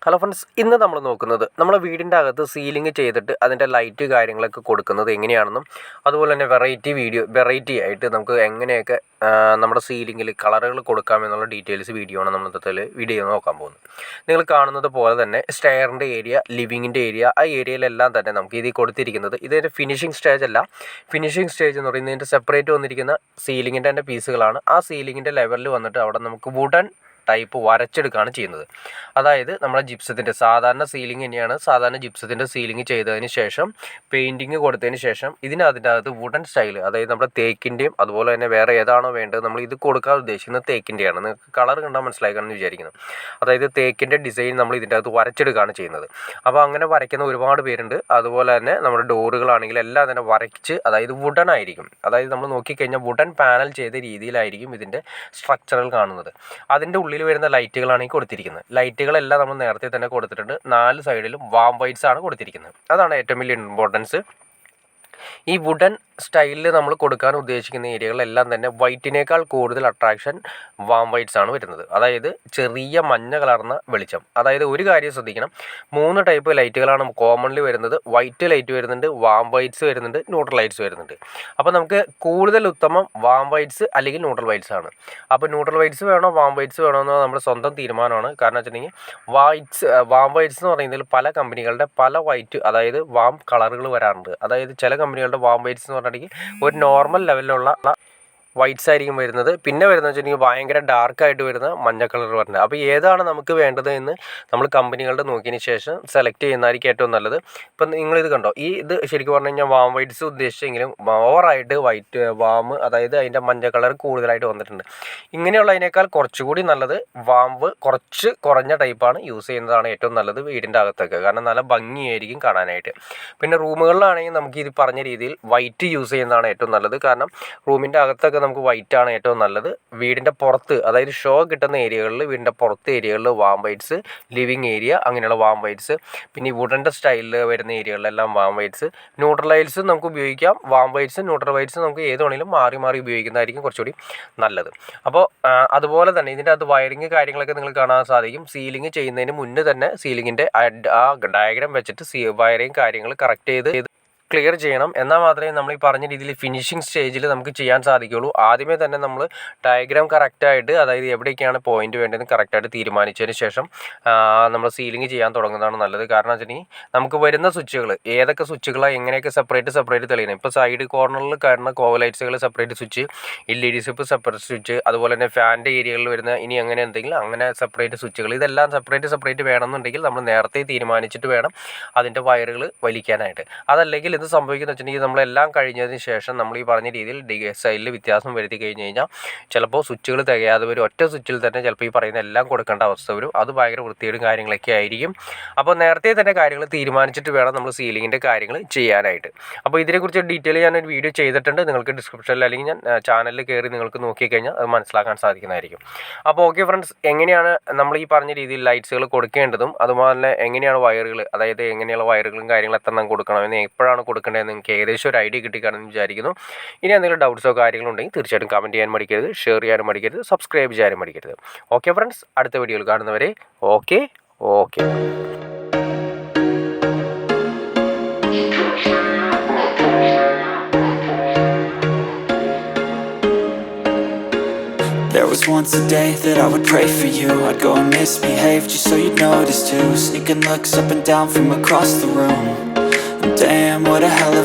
Hello friends, ഇന്ന് നമ്മൾ നോക്കുന്നത് നമ്മുടെ വീടിൻ്റെ അകത്ത് സീലിംഗ് ചെയ്തിട്ട് അതിൻ്റെ ലൈറ്റ് കാര്യങ്ങളൊക്കെ കൊടുക്കുന്നത് എങ്ങനെയാണെന്നും അതുപോലെ തന്നെ വെറൈറ്റി ആയിട്ട് നമുക്ക് എങ്ങനെയൊക്കെ നമ്മുടെ സീലിങ്ങിൽ കളറുകൾ കൊടുക്കാമെന്നുള്ള ഡീറ്റെയിൽസ് വീഡിയോ ആണ് നമ്മൾ ഇന്നത്തെ വീഡിയോ നോക്കാൻ പോകുന്നത്. നിങ്ങൾ കാണുന്നത് പോലെ തന്നെ സ്റ്റെയറിൻ്റെ ഏരിയ, ലിവിങ്ങിൻ്റെ ഏരിയ, ആ ഏരിയയിലെല്ലാം തന്നെ നമുക്ക് ഇതിൽ കൊടുത്തിരിക്കുന്നത് ഇതിൻ്റെ ഫിനിഷിംഗ് സ്റ്റേജ് അല്ല. ഫിനിഷിംഗ് സ്റ്റേജ് എന്ന് പറയുന്നത് ഇതിൻ്റെ സെപ്പറേറ്റ് വന്നിരിക്കുന്ന സീലിങ്ങിൻ്റെ തന്നെ പീസുകളാണ്. ആ സീലിങ്ങിൻ്റെ ലെവലിൽ വന്നിട്ട് അവിടെ നമുക്ക് വുഡൻ ടൈപ്പ് വരച്ചെടുക്കുകയാണ് ചെയ്യുന്നത്. അതായത് നമ്മുടെ ജിപ്സത്തിൻ്റെ സാധാരണ സീലിംഗ് തന്നെയാണ്. സാധാരണ ജിപ്സത്തിൻ്റെ സീലിംഗ് ചെയ്തതിന് ശേഷം പെയിൻറ്റിങ് കൊടുത്തതിന് ശേഷം അതിൻ്റെ അകത്ത് വുഡൻ സ്റ്റൈൽ, അതായത് നമ്മുടെ തേക്കിൻ്റെയും അതുപോലെ തന്നെ വേറെ ഏതാണോ വേണ്ടത് നമ്മൾ ഇത് കൊടുക്കാൻ ഉദ്ദേശിക്കുന്നത് തേക്കിൻ്റെയാണ്. നിങ്ങൾക്ക് കളർ കണ്ടാൽ മനസ്സിലാക്കാമെന്ന് വിചാരിക്കുന്നു. അതായത് തേക്കിൻ്റെ ഡിസൈൻ നമ്മൾ ഇതിൻ്റെ അകത്ത് വരച്ചെടുക്കുകയാണ് ചെയ്യുന്നത്. അപ്പോൾ അങ്ങനെ വരയ്ക്കുന്ന ഒരുപാട് പേരുണ്ട്. അതുപോലെ തന്നെ നമ്മുടെ ഡോറുകളാണെങ്കിൽ എല്ലാം തന്നെ വരച്ച്, അതായത് വുഡൻ ആയിരിക്കും. അതായത് നമ്മൾ നോക്കിക്കഴിഞ്ഞാൽ വുഡൻ പാനൽ ചെയ്ത രീതിയിലായിരിക്കും ഇതിൻ്റെ സ്ട്രക്ചറുകൾ കാണുന്നത്. അതിൻ്റെ ഉള്ളിൽ വരുന്ന ലൈറ്റുകളാണ് ഈ കൊടുത്തിരിക്കുന്നത്. ലൈറ്റുകളെല്ലാം നമ്മൾ നേരത്തെ തന്നെ കൊടുത്തിട്ടുണ്ട്. 4 സൈഡിലും വാം വൈറ്റ്സ് ആണ് കൊടുത്തിരിക്കുന്നത്. അതാണ് ഏറ്റവും വലിയ ഇമ്പോർട്ടൻസ്. ഈ വുഡൻ സ്റ്റൈലിൽ നമ്മൾ കൊടുക്കാൻ ഉദ്ദേശിക്കുന്ന ഏരിയകളെല്ലാം തന്നെ വൈറ്റിനേക്കാൾ കൂടുതൽ അട്രാക്ഷൻ വാം വൈറ്റ്സ് ആണ് വരുന്നത്. അതായത് ചെറിയ മഞ്ഞ കലർന്ന വെളിച്ചം. അതായത് ഒരു കാര്യം ശ്രദ്ധിക്കണം, 3 ടൈപ്പ് ലൈറ്റുകളാണ് കോമൺലി വരുന്നത്. വൈറ്റ് ലൈറ്റ് വരുന്നുണ്ട്, വാം വൈറ്റ്സ് വരുന്നുണ്ട്, ന്യൂട്രൽ ലൈറ്റ്സ് വരുന്നുണ്ട്. അപ്പോൾ നമുക്ക് കൂടുതൽ ഉത്തമം വാം വൈറ്റ്സ് അല്ലെങ്കിൽ ന്യൂട്രൽ വൈറ്റ്സ് ആണ്. അപ്പോൾ ന്യൂട്രൽ വൈറ്റ്സ് വേണോ വാം വൈറ്റ്സ് വേണോ എന്ന് നമ്മുടെ സ്വന്തം തീരുമാനമാണ്. കാരണം വെച്ചിട്ടുണ്ടെങ്കിൽ വാം വൈറ്റ്സ് എന്ന് പറയുന്നതിൽ പല കമ്പനികളുടെ പല വൈറ്റ്, അതായത് വാം കളറുകൾ വരാറുണ്ട്. അതായത് ചില കമ്പനികളുടെ വാം വൈറ്റ്സ് എന്ന് പറഞ്ഞിട്ടുണ്ടെങ്കിൽ ഒരു നോർമൽ ലെവലിലുള്ള വൈറ്റ്സ് ആയിരിക്കും വരുന്നത്. പിന്നെ വരുന്നത് വെച്ചിട്ടുണ്ടെങ്കിൽ ഭയങ്കര ഡാർക്കായിട്ട് വരുന്ന മഞ്ഞ കളർ വരുന്നത്. അപ്പോൾ ഏതാണ് നമുക്ക് വേണ്ടത് എന്ന് നമ്മൾ കമ്പനികളുടെ നോക്കിയതിന് ശേഷം സെലക്ട് ചെയ്യുന്നതായിരിക്കും ഏറ്റവും നല്ലത്. ഇപ്പം നിങ്ങളിത് കണ്ടോ, ഇത് ശരിക്കും പറഞ്ഞു കഴിഞ്ഞാൽ വാം വൈറ്റ്സ് ഉദ്ദേശിച്ചെങ്കിലും ഓവറായിട്ട് വാം, അതായത് അതിൻ്റെ മഞ്ഞ കളർ കൂടുതലായിട്ട് വന്നിട്ടുണ്ട്. ഇങ്ങനെയുള്ളതിനേക്കാൾ കുറച്ചുകൂടി നല്ലത് വാംവ് കുറച്ച് കുറഞ്ഞ ടൈപ്പാണ് യൂസ് ചെയ്യുന്നതാണ് ഏറ്റവും നല്ലത് വീടിൻ്റെ അകത്തൊക്കെ. കാരണം നല്ല ഭംഗിയായിരിക്കും കാണാനായിട്ട്. പിന്നെ റൂമുകളിലാണെങ്കിൽ നമുക്ക് ഇത് പറഞ്ഞ രീതിയിൽ വൈറ്റ് യൂസ് ചെയ്യുന്നതാണ് ഏറ്റവും നല്ലത്. കാരണം റൂമിൻ്റെ അകത്തൊക്കെ നമുക്ക് വൈറ്റ് ആണ് ഏറ്റവും നല്ലത്. വീടിൻ്റെ പുറത്ത്, അതായത് ഷോ കിട്ടുന്ന ഏരിയകളിൽ, വീടിൻ്റെ പുറത്ത് ഏരിയകളിൽ വാം വൈറ്റ്സ്, ലിവിങ് ഏരിയ അങ്ങനെയുള്ള വാം വൈറ്റ്സ്, പിന്നെ ഈ വുഡൻ്റെ സ്റ്റൈലിൽ വരുന്ന ഏരിയകളിലെല്ലാം വാം വൈറ്റ്സ്. ന്യൂട്രൽ ലൈറ്റ്സ് നമുക്ക് ഉപയോഗിക്കാം. വാം വൈറ്റ്സ്, ന്യൂട്രൽ വൈറ്റ്സ് നമുക്ക് ഏത് വേണമെങ്കിലും മാറി മാറി ഉപയോഗിക്കുന്നതായിരിക്കും കുറച്ചുകൂടി നല്ലത്. അപ്പോൾ അതുപോലെ തന്നെ ഇതിൻ്റെ അകത്ത് വയറിങ് കാര്യങ്ങളൊക്കെ നിങ്ങൾ കാണാൻ സാധിക്കും. സീലിംഗ് ചെയ്യുന്നതിന് മുന്നേ തന്നെ സീലിങ്ങിൻ്റെ ആ ഡയഗ്രാം വെച്ചിട്ട് വയറിങ് കാര്യങ്ങൾ കറക്റ്റ് ചെയ്ത് ക്ലിയർ ചെയ്യണം. എന്നാൽ മാത്രമേ നമ്മൾ ഈ പറഞ്ഞ രീതിയിൽ ഫിനിഷിംഗ് സ്റ്റേജിൽ നമുക്ക് ചെയ്യാൻ സാധിക്കുകയുള്ളൂ. ആദ്യമേ തന്നെ നമ്മൾ ഡയഗ്രാം കറക്റ്റായിട്ട്, അതായത് എവിടേക്കാണ് പോയിന്റ് വേണ്ടതെന്ന് കറക്റ്റായിട്ട് തീരുമാനിച്ചതിന് ശേഷം നമ്മൾ സീലിംഗ് ചെയ്യാൻ തുടങ്ങുന്നതാണ് നല്ലത്. കാരണം വെച്ചിട്ടുണ്ടെങ്കിൽ നമുക്ക് വരുന്ന സ്വിച്ചുകൾ ഏതൊക്കെ സ്വിച്ചുകളാണ് എങ്ങനെയൊക്കെ സെപ്പറേറ്റ് തെളിയണം. ഇപ്പോൾ സൈഡ് കോർണറിൽ കാണുന്ന കോവൽ ലൈറ്റ്സുകൾ separate switch, LED switch separate switch, അതുപോലെ തന്നെ ഫാനിൻ്റെ ഏരിയകളിൽ വരുന്ന ഇനി അങ്ങനെ എന്തെങ്കിലും അങ്ങനെ സെപ്പറേറ്റ് സ്വിച്ചുകൾ, ഇതെല്ലാം സെപ്പറേറ്റ് വേണമെന്നുണ്ടെങ്കിൽ നമ്മൾ നേരത്തെ തീരുമാനിച്ചിട്ട് വേണം അതിൻ്റെ വയറുകൾ വലിക്കാനായിട്ട്. അതല്ലെങ്കിൽ ഇത് സംഭവിക്കുന്നത് വെച്ചിട്ടുണ്ടെങ്കിൽ നമ്മളെല്ലാം കഴിഞ്ഞതിന് ശേഷം നമ്മൾ ഈ പറഞ്ഞ രീതിയിൽ സൈഡിൽ വ്യത്യാസം വരുത്തി കഴിഞ്ഞ് കഴിഞ്ഞാൽ ചിലപ്പോൾ സ്വിച്ചുകൾ തികയാതെ വരും. ഒറ്റ സ്വിച്ചിൽ തന്നെ ചിലപ്പോൾ ഈ പറയുന്ന എല്ലാം കൊടുക്കേണ്ട അവസ്ഥ വരും. അത് ഭയങ്കര വൃത്തിയോടും കാര്യങ്ങളൊക്കെ ആയിരിക്കും. അപ്പോൾ നേരത്തെ തന്നെ കാര്യങ്ങൾ തീരുമാനിച്ചിട്ട് വേണം നമ്മൾ സീലിങ്ങിൻ്റെ കാര്യങ്ങൾ ചെയ്യാനായിട്ട്. അപ്പോൾ ഇതിനെക്കുറിച്ച് ഡീറ്റെയിൽ ഞാനൊരു വീഡിയോ ചെയ്തിട്ടുണ്ട്. നിങ്ങൾക്ക് ഡിസ്ക്രിപ്ഷനിൽ അല്ലെങ്കിൽ ഞാൻ ചാനലിൽ കയറി നിങ്ങൾക്ക് നോക്കിക്കഴിഞ്ഞാൽ അത് മനസ്സിലാക്കാൻ സാധിക്കുന്നതായിരിക്കും. അപ്പോൾ ഓക്കെ ഫ്രണ്ട്സ്, എങ്ങനെയാണ് നമ്മൾ ഈ പറഞ്ഞ രീതിയിൽ ലൈറ്റ്സുകൾ കൊടുക്കേണ്ടതും അതുപോലെ തന്നെ എങ്ങനെയാണ് വയറുകൾ, അതായത് എങ്ങനെയുള്ള വയറുകളും കാര്യങ്ങളും എത്ര കൊടുക്കണമെന്ന് എപ്പോഴാണ് കൊടുക്കേണ്ടതെന്ന് നിങ്ങൾക്ക് ഏകദേശം ഒരു ഐഡിയ കിട്ടിക്കാണെന്ന് വിചാരിക്കുന്നു. ഇനി എന്തെങ്കിലും ഡൗട്ട്സോ കാര്യങ്ങളോ ഉണ്ടെങ്കിൽ തീർച്ചയായിട്ടും കമൻറ്റ് ചെയ്യാൻ മടിക്കരുത്, ഷെയർ ചെയ്യാനും മടിക്കരുത്, സബ്സ്ക്രൈബ് ചെയ്യാനും മടിക്കരുത്. ഓക്കെ ഫ്രണ്ട്സ്, അടുത്ത വീഡിയോയിൽ കാണുന്നവരെ okay. There was once a day that I would pray for you. I'd go and misbehave just so you'd notice too. Sneaking looks up and down from across the room. Damn, what a hell of